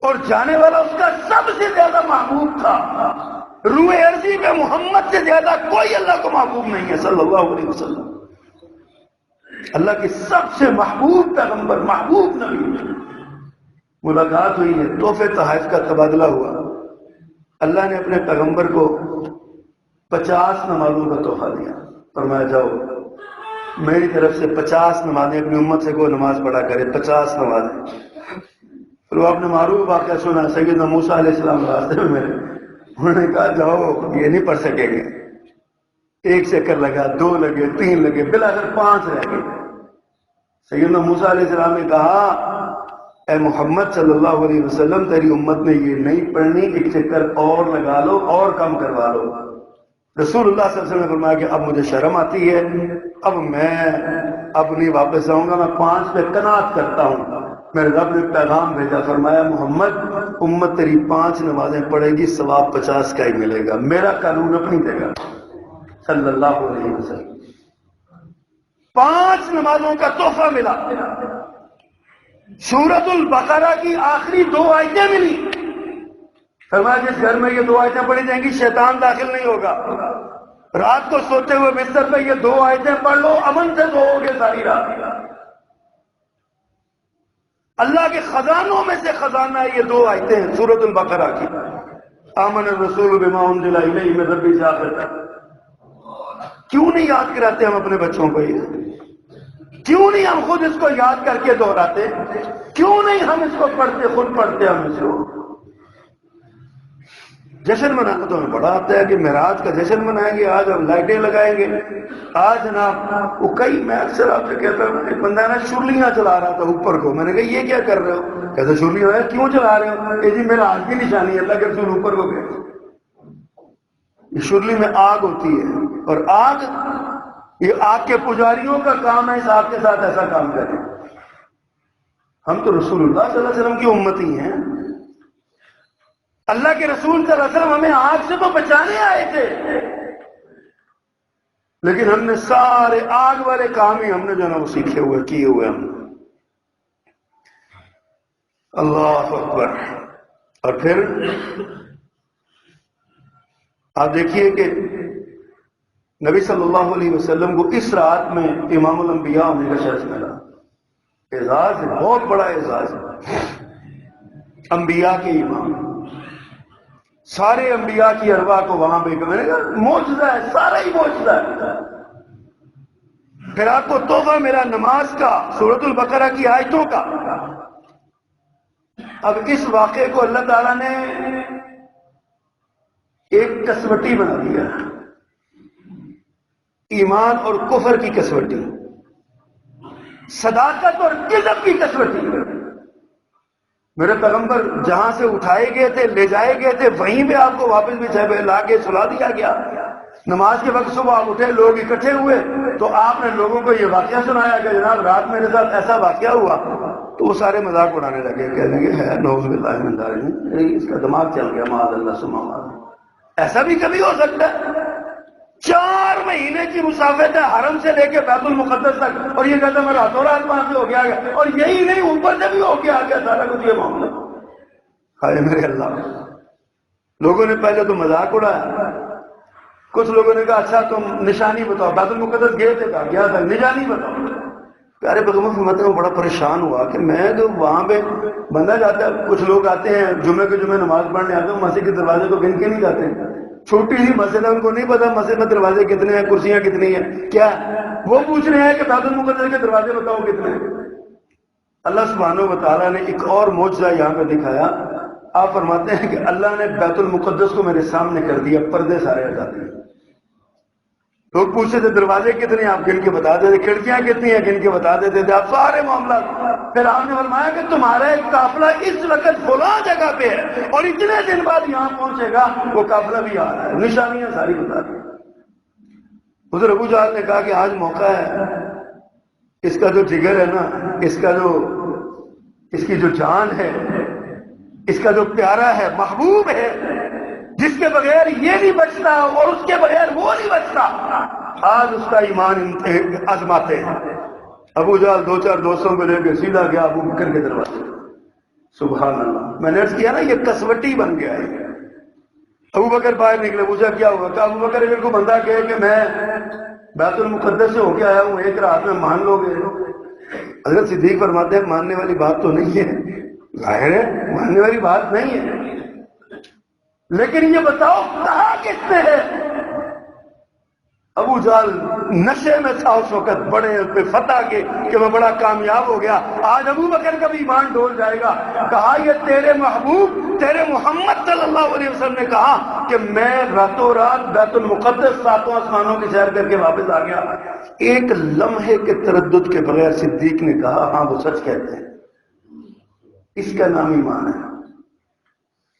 اور جانے والا اس کا سب سے زیادہ محبوب تھا۔ روح ارضی میں محمد سے زیادہ کوئی اللہ کو محبوب نہیں ہے صلی اللہ علیہ وسلم، اللہ کی سب سے محبوب پیغمبر، محبوب نبی۔ ملاقات ہوئی ہے، تحفے تحائف کا تبادلہ ہوا، اللہ نے اپنے پیغمبر کو 50 نمازوں کا تحفہ دیا، فرمایا جاؤ میری طرف سے 50 نمازیں اپنی امت سے کوئی نماز پڑھا کرے، 50 نمازیں۔ پھر وہ آپ نے معروف واقعہ سنا، سیدنا موسیٰ علیہ السلام راستے میں ملے، انہوں نے کہا جاؤ یہ نہیں پڑھ سکیں گے، ایک چکر لگا، 2 لگے، 3 لگے، بالآخر 5 رہ گئے۔ سیدنا موسیٰ علیہ السلام نے کہا اے محمد صلی اللہ علیہ وسلم، تیری امت نے یہ نہیں پڑھنی، ایک چکر اور لگا لو اور کم کروا لو۔ رسول اللہ صلی اللہ علیہ وسلم نے فرمایا کہ اب مجھے شرم آتی ہے، اب نہیں واپس آؤں گا، میں 5 پہ قناعت کرتا ہوں۔ میرے رب نے پیغام بھیجا، فرمایا محمد امت تیری 5 نمازیں پڑھے گی، ثواب 50 کا ہی ملے گا، میرا قانون اپنی جگہ صلی اللہ علیہ وسلم۔ 5 نمازوں کا تحفہ ملا۔ سورۃ البقرہ کی آخری 2 آیتیں ملی، فرمایا جس گھر میں یہ 2 آیتیں پڑھی جائیں گی شیطان داخل نہیں ہوگا۔ رات کو سوتے ہوئے بستر پہ یہ 2 آیتیں پڑھ لو، امن سے سو گے ساری رات۔ اللہ کے خزانوں میں سے خزانہ یہ 2 آیتیں ہیں سورۃ البقرہ کی، آمن الرسول بما انزل الیہ من ربہ سے آخر تک۔ کیوں نہیں یاد کراتے ہم اپنے بچوں کو یہ؟ کیوں نہیں ہم خود اس کو یاد کر کے دہراتے؟ کیوں نہیں ہم اس کو پڑھتے، خود پڑھتے ہم اس کو؟ جشن منانا تو ہمیں بڑا آتا ہے کہ معراج کا جشن منائیں گے، آج ہم لائٹیں لگائیں گے، آج جناب وہ کئی، میں اکثر آپ سے کہتا ہوں، ایک بندہ نا شرلیاں چلا رہا تھا اوپر کو، میں نے کہا یہ کیا کر رہے ہو؟ کہتے شرلیاں ہے، کیوں چلا رہے ہو؟ کہ جی میرا آج کی نشانی ہے، اللہ کے رسول اوپر کو گئے۔ یہ شرلی میں آگ ہوتی ہے، اور آگ، یہ آگ کے پجاریوں کا کام ہے اس آگ کے ساتھ ایسا کام کریں۔ ہم تو رسول اللہ صلی اللہ علیہ وسلم کی امتی ہیں، اللہ کے رسول صلی اللہ علیہ وسلم ہمیں آگ سے تو بچانے آئے تھے، لیکن ہم نے سارے آگ والے کام ہی ہم نے جو ہے نا وہ سیکھے ہوئے، کیے ہوئے ہم۔ اللہ اکبر۔ اور پھر آپ دیکھیے کہ نبی صلی اللہ علیہ وسلم کو اس رات میں امام الانبیاء ہونے کا شرف ملا۔ اعزاز ہے، بہت بڑا اعزاز ہے، انبیاء کے امام، سارے انبیاء کی ارواح کو وہاں پہ، میں نے کہا معجزہ ہے، سارا ہی معجزہ ہے۔ پھر آپ کو تحفہ میرا نماز کا، سورۃ البقرہ کی آیتوں کا۔ اب اس واقعے کو اللہ تعالیٰ نے ایک کسوٹی بنا دیا، ایمان اور کفر کی کسوٹی، صداقت اور کذب کی کسوٹی۔ میرے پیغمبر جہاں سے اٹھائے گئے تھے، لے جائے گئے تھے، وہیں پہ آپ کو واپس بھی لا کے سلا دیا گیا۔ نماز کے وقت صبح آپ اٹھے، لوگ اکٹھے ہوئے تو آپ نے لوگوں کو یہ واقعہ سنایا کہ جناب رات میرے ساتھ ایسا واقعہ ہوا، تو وہ سارے مذاق اڑانے لگے، کہنے لگے ہے نعوذ باللہ من ذالک، اس کا دماغ چل گیا، معاذ اللہ ثم معاذ، ایسا بھی کبھی ہو سکتا ہے؟ 4 مہینے کی مسافت ہے حرم سے لے کے بیت المقدس تک، اور یہ کہتا ہے میں راتوں رات وہاں سے ہو گیا، اور یہی نہیں اوپر سے بھی ہو کے آ گیا سارا کچھ یہ معاملہ۔ ہائے میرے اللہ، لوگوں نے پہلے تو مذاق اڑایا، کچھ لوگوں نے کہا اچھا تم نشانی بتاؤ، بیت المقدس گئے تھے، کہا گیا تھا، نشانی بتاؤ۔ پیارے پیغمبر فرماتے ہیں وہ بڑا پریشان ہوا کہ میں جو وہاں پہ بندہ جاتا ہے، کچھ لوگ آتے ہیں جمعے کے جمعے نماز پڑھنے آتے ہیں، مسجد کے دروازے کو گن کے نہیں جاتے، چھوٹی سی مسجد ہے، ان کو نہیں پتا مسجد میں دروازے کتنے ہیں، کرسیاں کتنی ہیں، کیا وہ پوچھ رہے ہیں کہ بیت المقدس کے دروازے بتاؤ کتنے ہیں۔ اللہ سبحانہ و تعالیٰ نے ایک اور معجزہ یہاں پہ دکھایا۔ آپ فرماتے ہیں کہ اللہ نے بیت المقدس کو میرے سامنے کر دیا، پردے سارے ہٹا دیے۔ لوگ پوچھتے تھے دروازے کتنے ہیں، آپ گن کے بتا دیتے، کھڑکیاں کتنی ہیں گن کے بتا دیتے تھے، آپ سارے معاملات۔ پھر آپ نے فرمایا کہ تمہارا ایک قافلہ اس وقت فلاں جگہ پہ ہے اور اتنے دن بعد یہاں پہنچے گا، وہ قافلہ بھی آ رہا ہے، نشانیاں ساری بتا دی۔ حضرت ابو جہل نے کہا کہ آج موقع ہے، اس کا جو جگر ہے نا، اس کی جو جان ہے، اس کا جو پیارا ہے، محبوب ہے، جس کے بغیر یہ نہیں بچتا اور اس کے بغیر وہ نہیں بچتا، آج اس کا ایمان آزماتے ہیں۔ ابو جہل 2-4 دوستوں کو لے کے سیدھا گیا ابو بکر کے دروازے۔ سبحان اللہ، میں نے عرض کیا نا یہ کسوٹی بن گیا ہے۔ ابو بکر باہر نکلے، پوچھا کیا ہوا؟ کہا ابو بکر اگر کو بندہ کہے کہ میں بیت المقدس سے ہو کے آیا ہوں، ایک رات میں مان لو گے؟ حضرت صدیق فرماتے ہیں ماننے والی بات تو نہیں ہے، ظاہر ہے ماننے والی بات نہیں ہے، لیکن یہ بتاؤ کہاں کس نے ہے؟ ابو جہل نشے میں تھا اس وقت، بڑے پہ فتح کے کہ میں بڑا کامیاب ہو گیا۔ آج ابو بکر کا بھی ایمان ڈول جائے گا۔ کہا یہ تیرے محبوب، تیرے محمد صلی اللہ علیہ وسلم نے کہا کہ میں راتوں رات بیت المقدس 7 آسمانوں کی سیر کر کے واپس آ گیا۔ ایک لمحے کے تردد کے بغیر صدیق نے کہا ہاں وہ سچ کہتے ہیں، اس کا نام ایمان ہے۔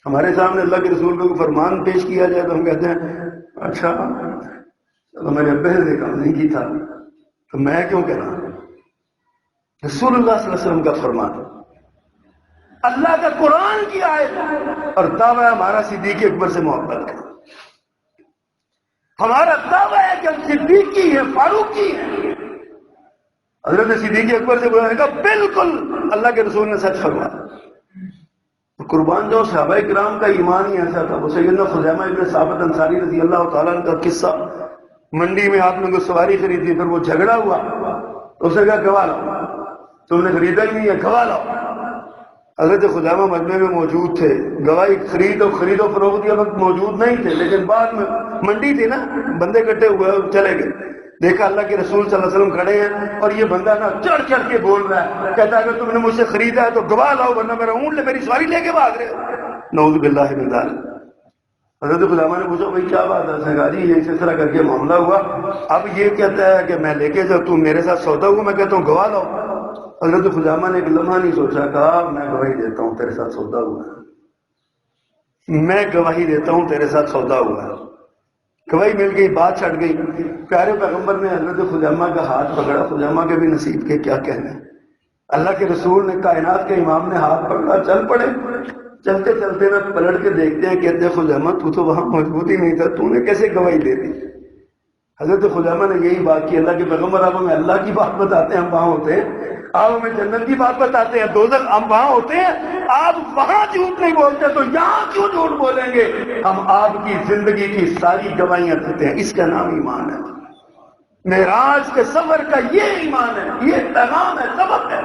ہمارے سامنے اللہ کے رسول کو فرمان پیش کیا جائے تو ہم کہتے ہیں اچھا تو میں نے ابے سے کام نہیں کی تھا تو میں کیوں کہہ رہا ہوں؟ رسول اللہ صلی اللہ علیہ وسلم کا فرمان، اللہ کا قرآن کی آیت، اور دعویٰ ہے ہمارا صدیق اکبر سے محبت کا۔ ہمارا دعویٰ ہے کہ ہم صدیقی ہیں، فاروقی ہیں۔ حضرت صدیق اکبر سے بولا کہا بالکل اللہ کے رسول نے سچ فرمایا۔ قربان جو صحابہ کرام کا ایمان ہی ایسا تھا۔ وہ سیدنا خزیمہ ابن ثابت انصاری رضی اللہ تعالیٰ عنہ کا قصہ، منڈی میں آپ نے کوئی سواری خریدی، پھر وہ جھگڑا ہوا تو اسے کہا گواہ لاؤ، تم نے خریدا ہی نہیں ہے گواہ لاؤ۔ حضرت خزیمہ مجمع میں موجود تھے، گواہی خرید و فروخت کے وقت موجود نہیں تھے، لیکن بعد میں منڈی تھی نا، بندے کٹے ہوئے اور چلے گئے۔ دیکھا اللہ کے رسول صلی اللہ علیہ وسلم کھڑے ہیں اور یہ بندہ نا چڑھ چڑھ کے بول رہا ہے، کہتا ہے اگر تم نے مجھ سے خریدا ہے تو گواہ لاؤ ورنہ میرا اونٹ لے میری سواری لے کے بھاگ رہے ہو۔ نعوذ باللہ من ذلک۔ حضرت خزامہ نے پوچھا بھائی کیا بات ہے؟ کہا جی یہ اس طرح کر کے معاملہ ہوا، اب یہ کہتا ہے کہ میں لے کے جاؤ، تم میرے ساتھ سودا ہوا، میں کہتا ہوں گواہ لاؤ۔ حضرت خزامہ نے ایک لمحہ نہیں سوچا، کہا میں گواہی دیتا ہوں تیرے ساتھ سودا ہوا، میں گواہی دیتا ہوں تیرے ساتھ سودا ہوا۔ گواہی مل گئی، بات چھٹ گئی۔ پیارے پیغمبر نے حضرت خزامہ کا ہاتھ پکڑا، خزامہ کے بھی نصیب کے کیا کہنے، اللہ کے رسول نے، کائنات کے امام نے ہاتھ پکڑا، چل پڑے۔ چلتے چلتے نہ پلٹ کے دیکھتے ہیں، کہتے ہیں خزامہ تو تو وہاں موجود ہی نہیں تھا، تو نے کیسے گواہی دے دی؟ حضرت خزامہ نے یہی بات کی، اللہ کے پیغمبر آپ ہمیں اللہ کی بات بتاتے ہیں، ہم وہاں ہوتے ہیں، آپ ہمیں جنت کی بات بتاتے ہیں، دوزخ ہم وہاں ہوتے ہیں، آپ وہاں جھوٹ نہیں بولتے تو یہاں کیوں جھوٹ بولیں گے؟ ہم آپ کی زندگی کی ساری گواہیاں دیتے ہیں، اس کا نام ایمان ہے۔ معراج کے سفر کا یہ ایمان ہے، یہ پیغام ہے، سبق ہے۔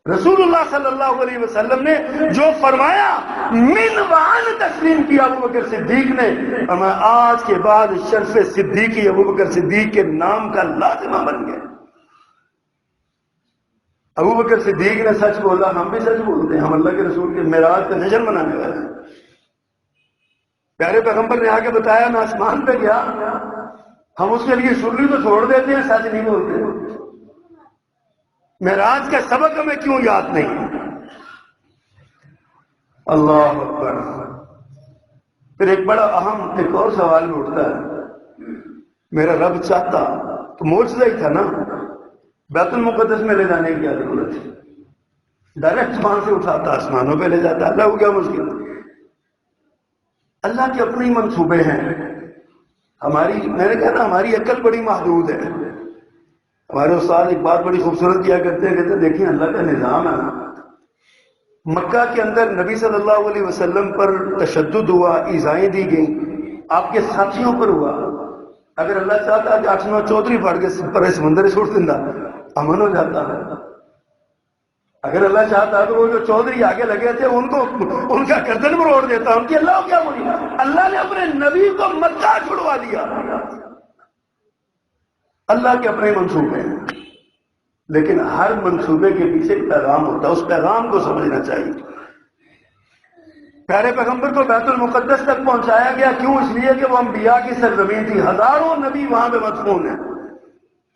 رسول اللہ صلی اللہ علیہ وسلم نے جو فرمایا، من وعن تسلیم کیا ابو بکر صدیق نے، فرمایا آج کے بعد شرف صدیقی ابو بکر صدیق کے نام کا لازمہ بن گیا۔ ابو بکر صدیق نے سچ بولا، ہم بھی سچ بولتے ہیں، ہم اللہ کے رسول کے معراج کا جشن منانے والے ہیں۔ پیارے پیغمبر نے آ کے بتایا میں آسمان پہ گیا، ہم اس کے لیے سرلی تو چھوڑ دیتے ہیں، سچ نہیں بولتے۔ معراج کا سبق ہمیں کیوں یاد نہیں؟ اللہ اکبر۔ پھر ایک بڑا اہم ایک اور سوال بھی اٹھتا ہے، میرا رب چاہتا تو معجزہ ہی تھا نا، بیت المقدس میں لے جانے کی کیا ضرورت ہے؟ ڈائریکٹ وہاں سے اٹھاتا آسمانوں پہ لے جاتا، اللہ کو کیا مشکل؟ اللہ کے اپنے ہی منصوبے ہیں، ہماری، میں نے کہا نا ہماری عقل بڑی محدود ہے۔ ہمارے استاد ایک بات بڑی خوبصورت کیا کرتے ہیں، کہتے ہیں دیکھیں اللہ کا نظام ہے نا، مکہ کے اندر نبی صلی اللہ علیہ وسلم پر تشدد ہوا، ایذائیں دی گئیں، آپ کے ساتھیوں پر ہوا، اگر اللہ چاہتا کہ 8 9 چودھری پھاڑ کے پر سمندر چھوڑ دینا، امن ہو جاتا ہے۔ اگر اللہ چاہتا تو وہ جو چودھری آگے لگے تھے ان کو، ان کا گردن مروڑ دیتا، ان کی اللہ کو کیا بولی؟ اللہ نے اپنے نبی کو مکہ چھڑوا دیا۔ اللہ کے اپنے منصوبے ہیں، لیکن ہر منصوبے کے پیچھے ایک پیغام ہوتا ہے، اس پیغام کو سمجھنا چاہیے۔ پیارے پیغمبر کو بیت المقدس تک پہنچایا گیا، کیوں؟ اس لیے کہ وہ انبیاء کی سرزمین تھی، ہزاروں نبی وہاں پہ مدفون ہیں،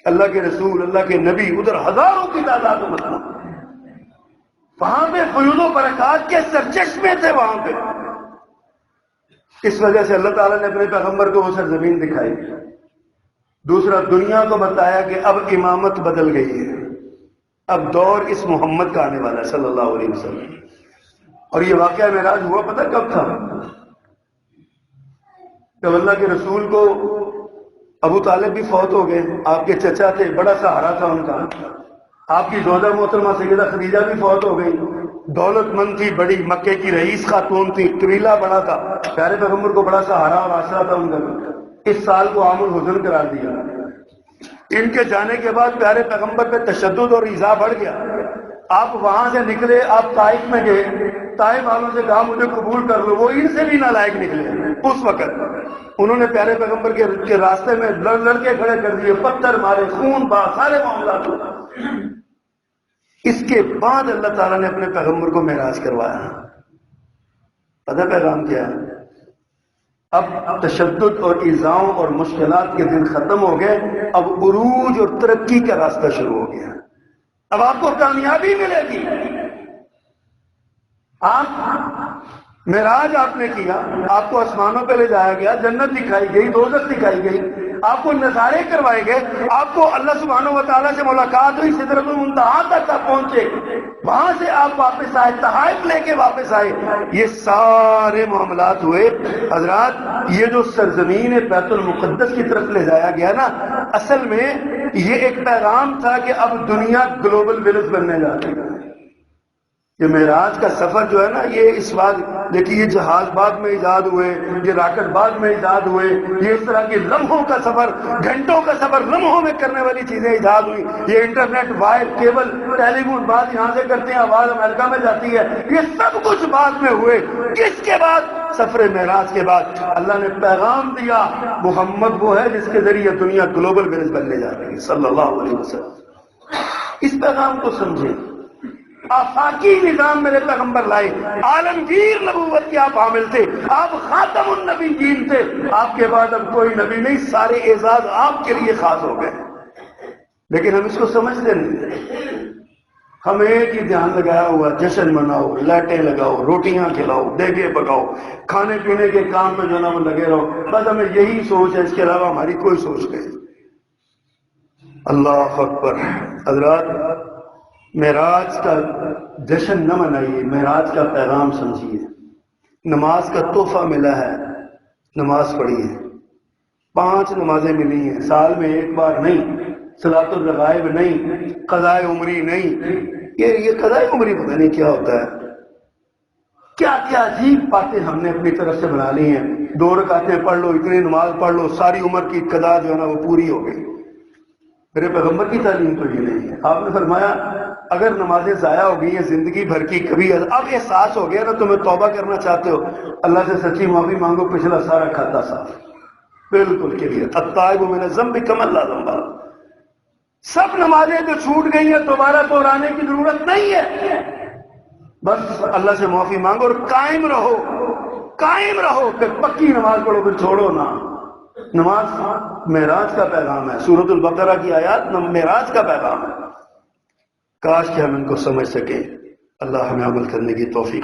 اللہ کے رسول، اللہ کے نبی ادھر ہزاروں کی تعداد میں مدفون، وہاں پہ فیوض و برکات کے سرچشمے تھے وہاں پہ۔ اس وجہ سے اللہ تعالیٰ نے اپنے پیغمبر کو وہ سرزمین دکھائی۔ دوسرا، دنیا کو بتایا کہ اب امامت بدل گئی ہے، اب دور اس محمد کا آنے والا ہے صلی اللہ علیہ وسلم۔ اور یہ واقعہ معراج ہوا پتہ کب تھا؟ جب اللہ کے رسول کو ابو طالب بھی فوت ہو گئے، آپ کے چچا تھے، بڑا سہارا تھا ان کا، آپ کی زوجہ محترمہ سیدہ خدیجہ بھی فوت ہو گئی، دولت مند تھی، بڑی مکے کی رئیس خاتون تھی، قبیلہ بڑا تھا، پیارے پیغمبر کو بڑا سہارا اور آسرا تھا ان کا۔ اس سال کو عام الحزن قرار دیا۔ ان کے جانے کے بعد پیارے پیغمبر پہ تشدد اور ایذا بڑھ گیا۔ آپ وہاں سے نکلے، آپ طائف میں گئے، طائف والوں سے کہا مجھے قبول کر لو، وہ ان سے بھی نالائق نکلے۔ اس وقت انہوں نے پیارے پیغمبر کے راستے میں لڑکے کھڑے کر دیے، پتھر مارے، خون بہا، سارے معاملات ہوئے۔ اس کے بعد اللہ تعالیٰ نے اپنے پیغمبر کو معراج کروایا۔ پتہ پیغام کیا ہے؟ اب تشدد اور ایذاؤں اور مشکلات کے دن ختم ہو گئے، اب عروج اور ترقی کا راستہ شروع ہو گیا۔ اب آپ کو کامیابی ملے گی۔ آپ معراج آپ نے کیا، آپ کو آسمانوں پہ لے جایا گیا، جنت دکھائی گئی، دوزخ دکھائی گئی، آپ کو نظارے کروائے گئے، آپ کو اللہ سبحانہ و تعالیٰ سے ملاقات ہوئی، سدرۃ المنتہا تک آپ پہنچے، وہاں سے آپ واپس آئے، تحائف لے کے واپس آئے، یہ سارے معاملات ہوئے۔ حضرات، یہ جو سرزمین بیت المقدس کی طرف لے جایا گیا نا، اصل میں یہ ایک پیغام تھا کہ اب دنیا گلوبل ولیج بننے جا رہی ہے۔ یہ معراج کا سفر جو ہے نا، یہ اس بات دیکھیے، یہ جہاز بعد میں ایجاد ہوئے، یہ راکٹ بعد میں ایجاد ہوئے، یہ اس طرح کے لمحوں کا سفر، گھنٹوں کا سفر لمحوں میں کرنے والی چیزیں ایجاد ہوئی۔ یہ انٹرنیٹ، وائر، کیبل، ٹیلی فون، بات یہاں سے کرتے ہیں، آواز امریکہ میں جاتی ہے، یہ سب کچھ بعد میں ہوئے۔ کس کے بعد؟ سفر معراج کے بعد اللہ نے پیغام دیا، محمد وہ ہے جس کے ذریعے دنیا گلوبل ولیج بننے جا رہی ہے صلی اللہ علیہ وسلم۔ اس پیغام کو سمجھیں۔ آفاقی نظام میرے پیغمبر لائے، عالمگیر نبوت کے آپ حامل تھے، آپ خاتم النبیین تھے، آپ کے بعد اب کوئی نبی نہیں، سارے اعزاز آپ کے لیے خاص ہو گئے، لیکن ہم اس کو سمجھتے نہیں۔ ہم ایک ہی دھیان لگایا ہوا، جشن مناؤ، لائٹیں لگاؤ، روٹیاں کھلاؤ، دیگے پکاؤ، کھانے پینے کے کام میں جو نا وہ لگے رہو، بس ہمیں یہی سوچ ہے، اس کے علاوہ ہماری کوئی سوچ نہیں۔ اللہ اکبر۔ حضرات، معراج کا جشن نہ منائیے، معراج کا پیغام سمجھیے۔ نماز کا تحفہ ملا ہے، نماز پڑھیے، 5 نمازیں ملی ہیں، سال میں ایک بار نہیں، صلاۃ الرغائب نہیں، قضائے عمری نہیں، یہ قضائے عمری پتہ نہیں کیا ہوتا ہے، کیا کیا عجیب باتیں ہم نے اپنی طرف سے بنا لی ہیں۔ 2 رکعتیں پڑھ لو، اتنی نماز پڑھ لو، ساری عمر کی قضا جو ہے نا وہ پوری ہو گئی۔ میرے پیغمبر کی تعلیم تو یہ نہیں ہے۔ آپ نے فرمایا اگر نمازیں ضائع ہو گئی ہیں زندگی بھر کی، کبھی اب احساس ہو گیا نا تمہیں توبہ کرنا چاہتے ہو، اللہ سے سچی معافی مانگو، پچھلا سارا کھاتا صاف، بالکل کلیئر۔ التائب من الذنب کمن لا ذنب لہ۔ سب نمازیں جو چھوٹ گئی ہیں دوبارہ دہرانے کی ضرورت نہیں ہے، بس اللہ سے معافی مانگو اور قائم رہو، قائم رہو، پھر پکی نماز پڑھو، پھر چھوڑو نہ۔ نماز معراج کا پیغام ہے، سورۃ البقرہ کی آیات معراج کا پیغام ہے۔ کاش کہ ہم ان کو سمجھ سکیں۔ اللہ ہمیں عمل کرنے کی توفیق